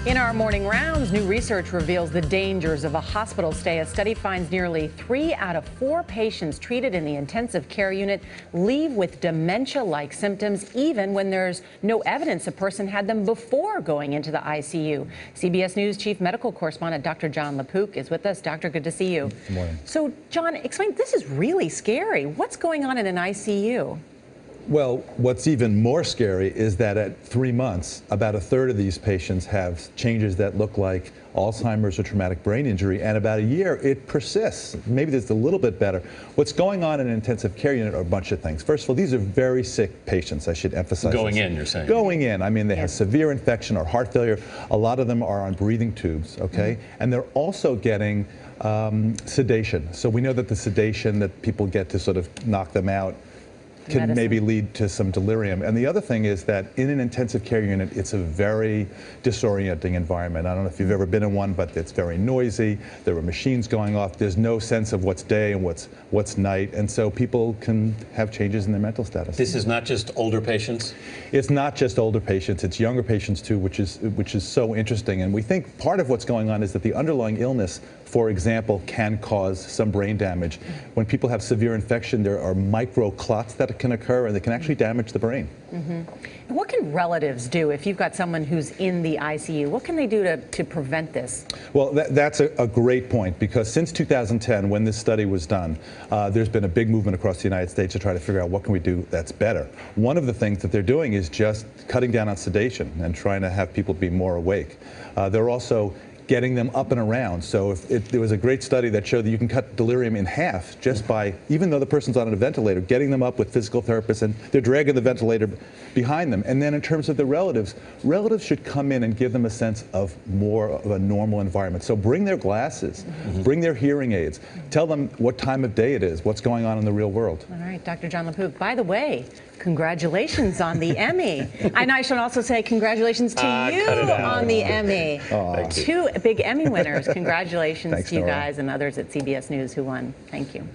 In our morning rounds, new research reveals the dangers of a hospital stay. A study finds nearly 3 out of 4 patients treated in the intensive care unit leave with dementia-like symptoms, even when there's no evidence a person had them before going into the ICU. CBS News Chief Medical Correspondent Dr. Jon LaPook is with us. Doctor, good to see you. Good morning. So, John, explain, this is really scary. What's going on in an ICU? Well, what's even more scary is that at 3 months, about a third of these patients have changes that look like Alzheimer's or traumatic brain injury, and about a year, it persists. Maybe it's a little bit better. What's going on in an intensive care unit are a bunch of things. First of all, these are very sick patients, I should emphasize. Going this. in, you're saying? Going in. I mean, they have severe infection or heart failure. A lot of them are on breathing tubes, okay? And they're also getting sedation. So we know that the sedation that people get to sort of knock them out can maybe lead to some delirium. And the other thing is that in an intensive care unit, it's a very disorienting environment. I don't know if you've ever been in one, but it's very noisy. There are machines going off. There's no sense of what's day and what's night. And so people can have changes in their mental status. This is not just older patients? It's not just older patients. It's younger patients too, which is so interesting. And we think part of what's going on is that the underlying illness, for example, can cause some brain damage. When people have severe infection, there are microclots that can occur, and they can actually damage the brain. And what can relatives do if you've got someone who's in the ICU? What can they do to prevent this? Well, that's a great point, because since 2010, when this study was done, there's been a big movement across the United States to try to figure out what can we do that's better. One of the things that they're doing is just cutting down on sedation and trying to have people be more awake. They're also getting them up and around. So there was a great study that showed that you can cut delirium in half just by, even though the person's on a ventilator, getting them up with physical therapists, and they're dragging the ventilator behind them. And then in terms of the relatives should come in and give them a sense of more of a normal environment. So bring their glasses, bring their hearing aids, tell them what time of day it is, what's going on in the real world. All right, Dr. Jon LaPook, by the way, congratulations on the Emmy. And I should also say congratulations to you on the Emmy. 2 big Emmy winners. Congratulations to you guys and others at CBS News who won. Thank you.